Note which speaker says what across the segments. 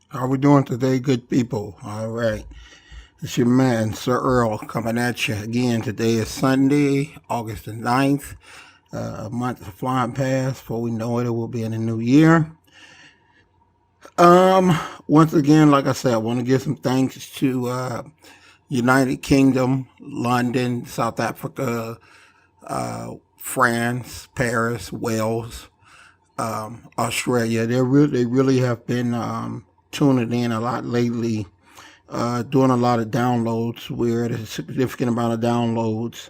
Speaker 1: How we doing today, good people? All right. It's your man, Sir-Earl, coming at you again. Today is Sunday, August the 9th. A month is flying past. Before we know it, it will be in the new year. Um, Once again, like I said, I want to give some thanks to United Kingdom, London, South Africa, France, Paris, Wales, Australia. They really have been tuning in a lot lately, doing a lot of downloads. We're at a significant amount of downloads.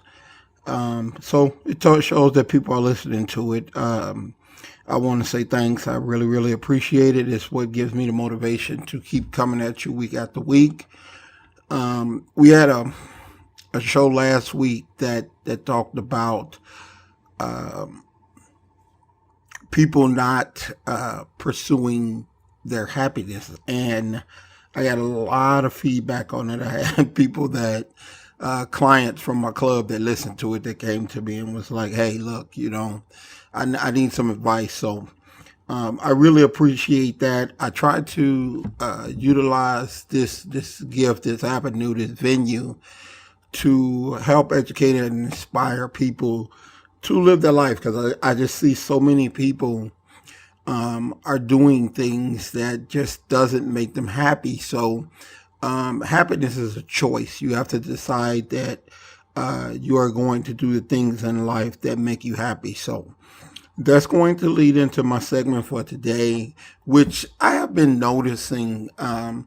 Speaker 1: So it shows that people are listening to it. I want to say thanks. I really appreciate it. It's what gives me the motivation to keep coming at you week after week. We had a show last week that talked about people not pursuing their happiness, and I got a lot of feedback on it. I had people that clients from my club that listened to it that came to me and was like, "Hey, look, I need some advice." So I really appreciate that. I try to utilize this gift, this avenue, this venue to help educate and inspire people to live their life, because I just see so many people are doing things that just doesn't make them happy. So happiness is a choice. You have to decide that you are going to do the things in life that make you happy. So that's going to lead into my segment for today, which I have been noticing. I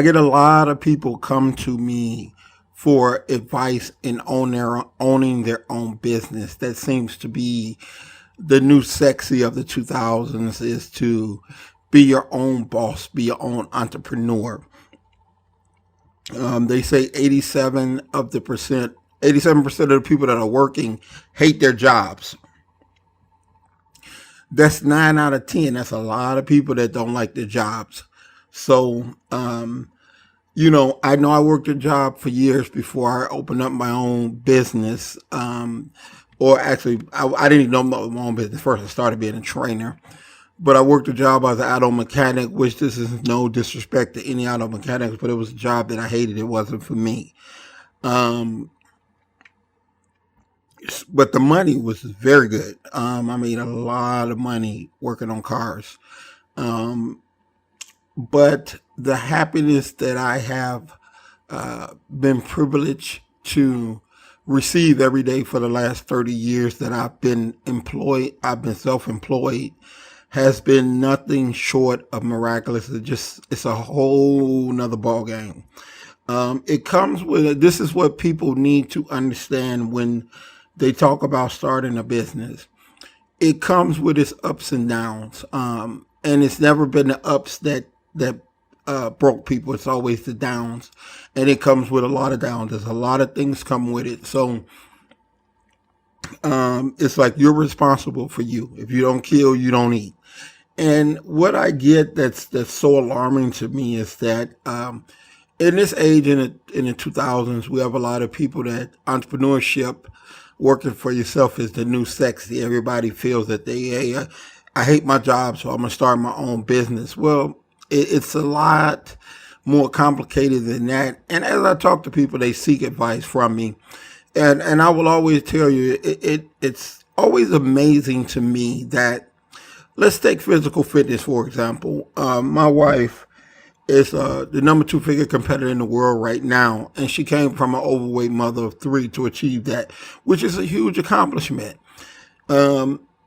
Speaker 1: get a lot of people come to me for advice in owning their own business. That seems to be the new sexy of the 2000s, is to be your own boss, be your own entrepreneur. They say 87% of the people that are working hate their jobs. That's 9 out of 10. That's a lot of people that don't like their jobs. So, I know I worked a job for years before I opened up my own business. Or actually, I didn't even know my own business first. I started being a trainer. But I worked a job as an auto mechanic, which this is no disrespect to any auto mechanics, but it was a job that I hated. It wasn't for me. Um, but the money was very good. I made a lot of money working on cars. Um, but the happiness that I have been privileged to receive every day for the last 30 years that I've been self-employed, has been nothing short of miraculous. It's a whole nother ball game. It comes with this is what people need to understand when they talk about starting a business. It comes with its ups and downs, and it's never been the ups that broke people. It's always the downs, and it comes with a lot of downs. There's a lot of things come with it. So it's like you're responsible for you. If you don't kill, you don't eat. And what I get that's so alarming to me is that in this age, in the 2000s, we have a lot of people that entrepreneurship, working for yourself, is the new sexy. Everybody feels that hey, I hate my job, so I'm gonna start my own business. Well, it's a lot more complicated than that. And as I talk to people, they seek advice from me, and I will always tell you, it's always amazing to me that, let's take physical fitness for example. My wife is the number two figure competitor in the world right now, and she came from an overweight mother of three to achieve that, which is a huge accomplishment.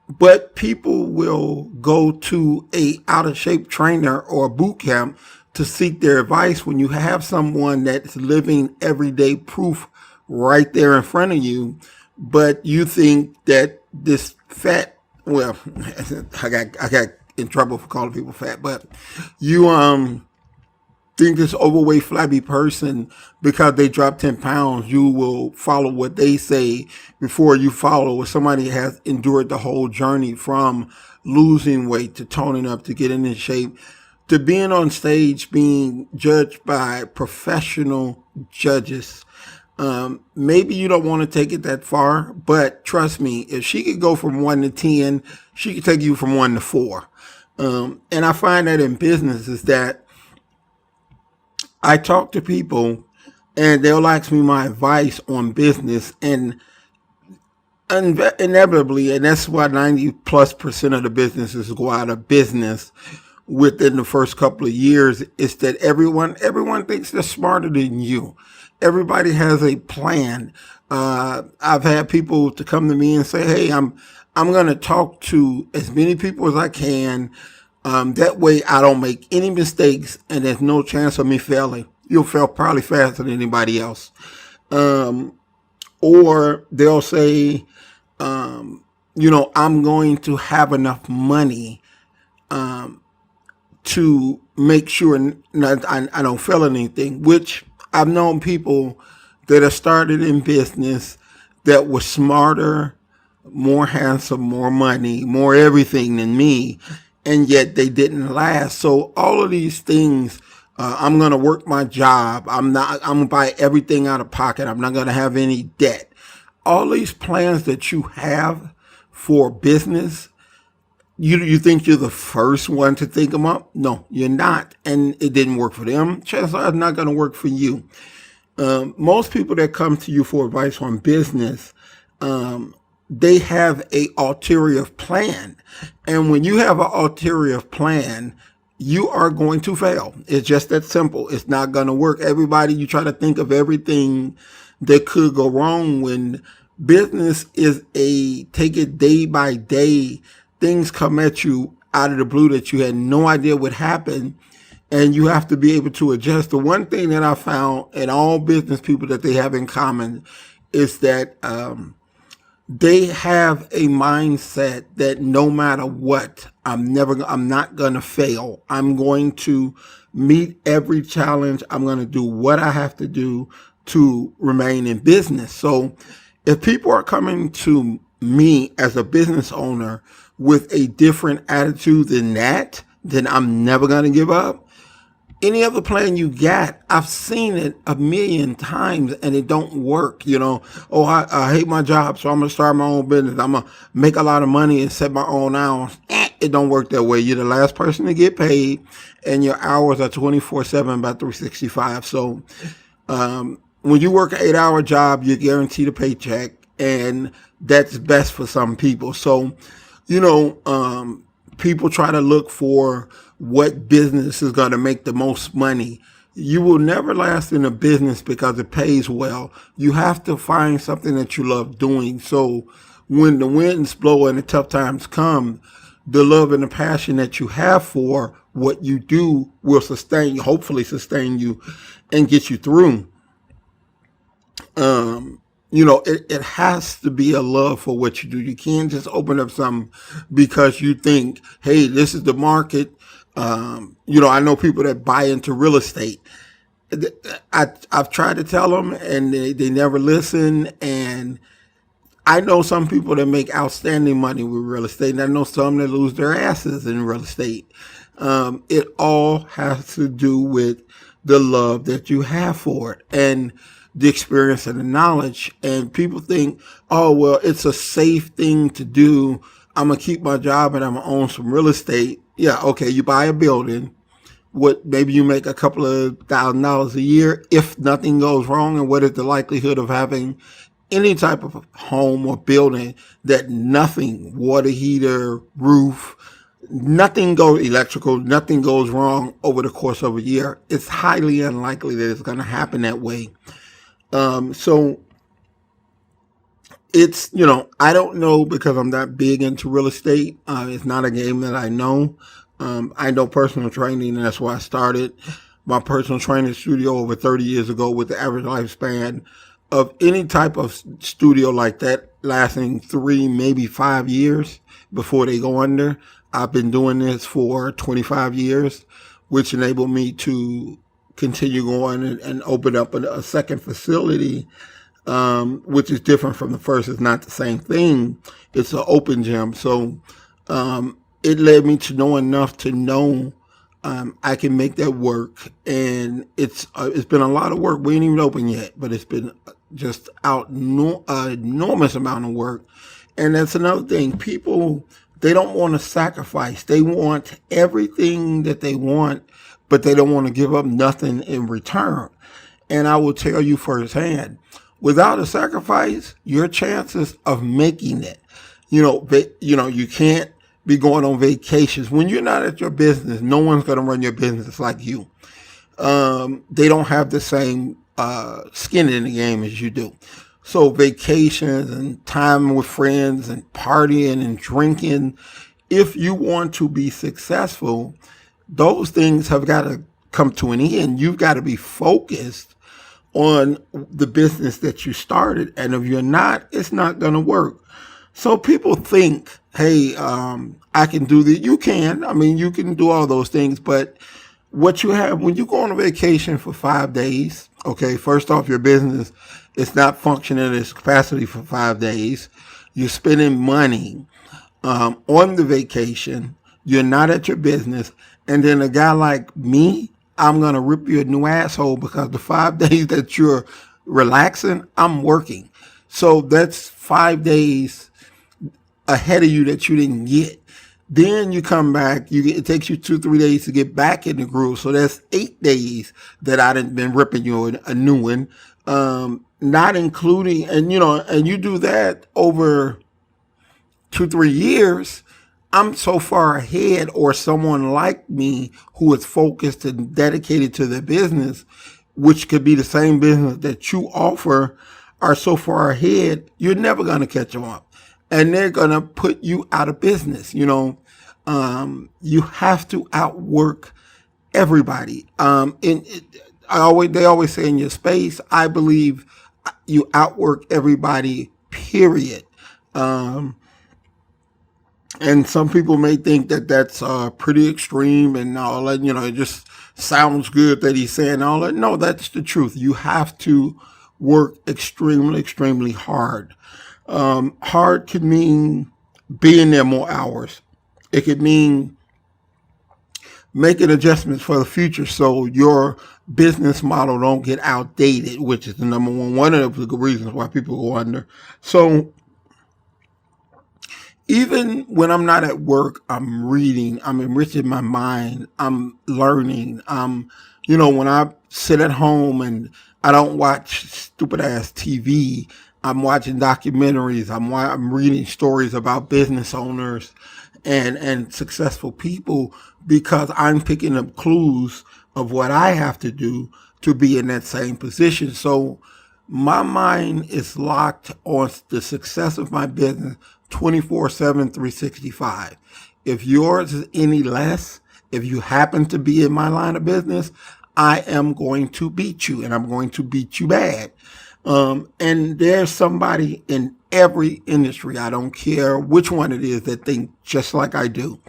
Speaker 1: But people will go to a out of shape trainer or a boot camp to seek their advice when you have someone that's living everyday proof right there in front of you. But you think that this fat, well, I got in trouble for calling people fat, but you think this overweight, flabby person, because they drop 10 pounds, you will follow what they say before you follow what somebody has endured the whole journey from losing weight to toning up to getting in shape to being on stage, being judged by professional judges. Maybe you don't want to take it that far, but trust me, if she could go from 1 to 10, she could take you from 1 to 4. And I find that in business is that I talk to people and they'll ask me my advice on business, and inevitably, and that's why 90+% of the businesses go out of business within the first couple of years, is that everyone thinks they're smarter than you. Everybody has a plan. I've had people to come to me and say, "Hey, I'm going to talk to as many people as I can. That way, I don't make any mistakes, and there's no chance of me failing. You'll fail probably faster than anybody else." Or they'll say, I'm going to have enough money to make sure I don't fail at anything, which I've known people that have started in business that were smarter, more handsome, more money, more everything than me, and yet they didn't last. So all of these things, I'm going to work my job. I'm going to buy everything out of pocket. I'm not going to have any debt. All these plans that you have for business, you think you're the first one to think them up? No, you're not. And it didn't work for them. Chances are it's not going to work for you. Most people that come to you for advice on business, they have a ulterior plan. And when you have an ulterior plan, you are going to fail. It's just that simple. It's not going to work. Everybody, you try to think of everything that could go wrong. When business is take it day by day, things come at you out of the blue that you had no idea would happen, and you have to be able to adjust. The one thing that I found in all business people that they have in common is that they have a mindset that no matter what, I'm not going to fail. I'm going to meet every challenge. I'm going to do what I have to do to remain in business. So if people are coming to me as a business owner with a different attitude than that, then I'm never going to give up. Any other plan you got, I've seen it a million times and it don't work. Oh, I hate my job, so I'm going to start my own business. I'm going to make a lot of money and set my own hours. It don't work that way. You're the last person to get paid, and your hours are 24/7 by 365. So when you work an 8-hour job, you're guaranteed a paycheck, and that's best for some people. So, people try to look for what business is going to make the most money. You will never last in a business because it pays well. You have to find something that you love doing. So when the winds blow and the tough times come, the love and the passion that you have for what you do will hopefully sustain you and get you through. It has to be a love for what you do. You can't just open up something because you think, hey, this is the market. I know people that buy into real estate. I've tried to tell them and they never listen. And I know some people that make outstanding money with real estate, and I know some that lose their asses in real estate. It all has to do with the love that you have for it and the experience and the knowledge. And people think, oh, well, it's a safe thing to do. I'm going to keep my job and I'm going to own some real estate. Yeah, okay, you buy a building. Maybe you make a couple of $1,000s a year if nothing goes wrong. And what is the likelihood of having any type of home or building that nothing, water heater, roof, electrical, nothing goes wrong over the course of a year? It's highly unlikely that it's going to happen that way. So it's, I don't know because I'm not big into real estate. It's not a game that I know. I know personal training, and that's why I started my personal training studio over 30 years ago, with the average lifespan of any type of studio like that lasting 3, maybe 5 years before they go under. I've been doing this for 25 years, which enabled me to continue going and open up a second facility, which is different from the first. It's not the same thing. It's an open gym. So it led me to know enough to know I can make that work. And it's been a lot of work. We ain't even open yet, but it's been just enormous amount of work. And that's another thing. People They don't want to sacrifice. They want everything that they want, but they don't want to give up nothing in return. And I will tell you firsthand, without a sacrifice, your chances of making it, you can't be going on vacations. When you're not at your business, no one's going to run your business like you. They don't have the same skin in the game as you do. So vacations and time with friends and partying and drinking, if you want to be successful, those things have got to come to an end. You've got to be focused on the business that you started. And if you're not, it's not going to work. So people think, hey, I can do that. You can. I mean, you can do all those things. But what you have when you go on a vacation for 5 days, okay, first off, your business is not functioning at its capacity for 5 days. You're spending money on the vacation. You're not at your business. And then a guy like me, I'm going to rip you a new asshole because the 5 days that you're relaxing, I'm working. So that's 5 days ahead of you that you didn't get. Then you come back, it takes you 2-3 days to get back in the groove. So that's 8 days that I done been ripping you a new one. Not including, and you do that over 2-3 years. I'm so far ahead, or someone like me who is focused and dedicated to their business, which could be the same business that you offer, are so far ahead, you're never going to catch them up. And they're going to put you out of business. You have to outwork everybody. They always say in your space, I believe you outwork everybody, period. And some people may think that that's pretty extreme and all that, it just sounds good that he's saying all that. No, that's the truth. You have to work extremely, extremely hard. Hard could mean being there more hours. It could mean making adjustments for the future so your business model don't get outdated, which is the number one of the reasons why people go under. So even when I'm not at work, I'm reading, I'm enriching my mind, I'm learning. When I sit at home and I don't watch stupid ass TV, I'm watching documentaries, I'm reading stories about business owners and successful people, because I'm picking up clues of what I have to do to be in that same position. So my mind is locked on the success of my business 24/7, 365. If yours is any less, if you happen to be in my line of business, I am going to beat you, and I'm going to beat you bad. And there's somebody in every industry, I don't care which one it is, that think just like I do.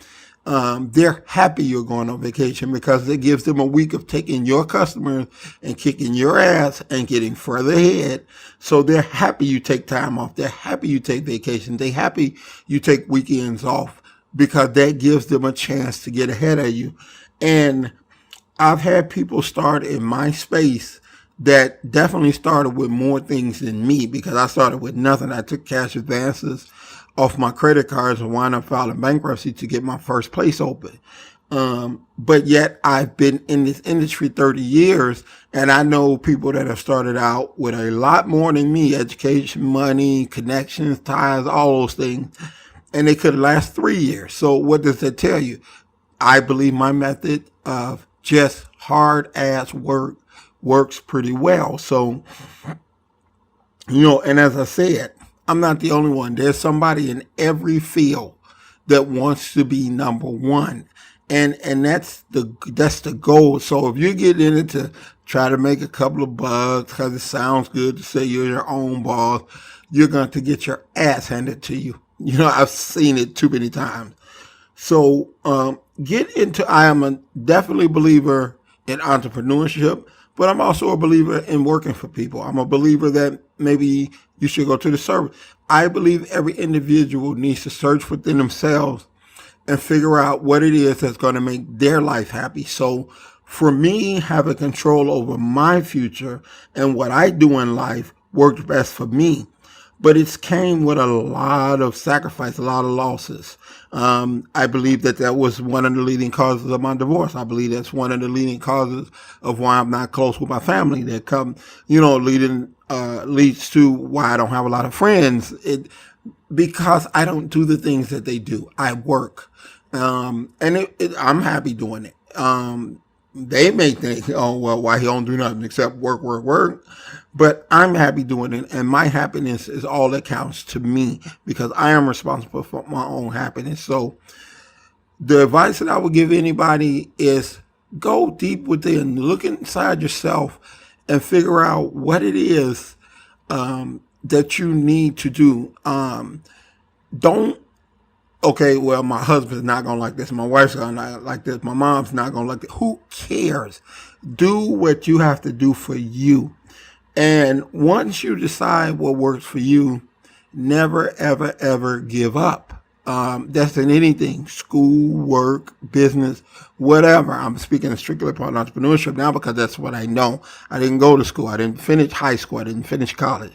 Speaker 1: They're happy you're going on vacation because it gives them a week of taking your customers and kicking your ass and getting further ahead. So they're happy you take time off. They're happy you take vacation. They're happy you take weekends off because that gives them a chance to get ahead of you. And I've had people start in my space that definitely started with more things than me, because I started with nothing. I took cash advances off my credit cards and wound up filing bankruptcy to get my first place open. But yet I've been in this industry 30 years, and I know people that have started out with a lot more than me: education, money, connections, ties, all those things. And they could last 3 years. So what does that tell you? I believe my method of just hard ass work works pretty well. So, and as I said, I'm not the only one. There's somebody in every field that wants to be number one. And that's the goal. So if you get in it to try to make a couple of bucks because it sounds good to say you're your own boss, you're going to get your ass handed to you. I've seen it too many times. So I am a definitely believer in entrepreneurship, but I'm also a believer in working for people. I'm a believer that maybe you should go to the service. I believe every individual needs to search within themselves and figure out what it is that's going to make their life happy. So for me, having control over my future and what I do in life worked best for me. but it's came with a lot of sacrifice, a lot of losses. I believe that was one of the leading causes of my divorce. I believe that's one of the leading causes of why I'm not close with my family. That leads to why I don't have a lot of friends. Because I don't do the things that they do. I work, and I'm happy doing it. They may think, oh well, why he don't do nothing except work, work, work. But I'm happy doing it, and my happiness is all that counts to me because I am responsible for my own happiness. So the advice that I would give anybody is go deep within, look inside yourself, and figure out what it is that you need to do. Don't Okay, well, my husband's not gonna like this, my wife's gonna like this, my mom's not gonna like it. Who cares? Do what you have to do for you. And once you decide what works for you, never, ever, ever give up. That's in anything, school, work, business, whatever. I'm speaking strictly about entrepreneurship now because that's what I know. I didn't go to school. I didn't finish high school. I didn't finish college.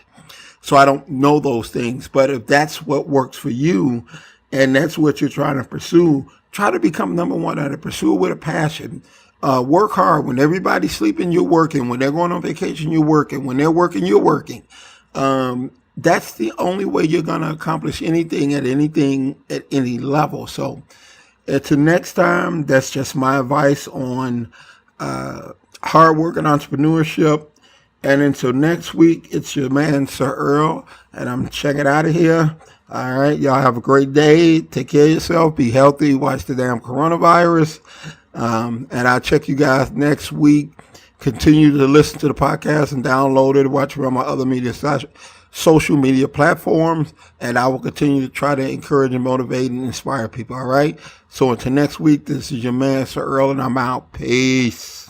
Speaker 1: So I don't know those things. But if that's what works for you and that's what you're trying to pursue, try to become number one at it. Pursue it with a passion. Work hard. When everybody's sleeping, you're working. When they're going on vacation, you're working. When they're working, you're working. That's the only way you're going to accomplish anything at any level. So until next time, that's just my advice on hard work and entrepreneurship. And until next week, it's your man, Sir-Earl, and I'm checking out of here. All right, y'all have a great day. Take care of yourself. Be healthy. Watch the damn coronavirus. And I'll check you guys next week. Continue to listen to the podcast and download it. Watch it on my other social media platforms. And I will continue to try to encourage and motivate and inspire people. All right. So until next week, this is your man, Sir-Earl, and I'm out. Peace.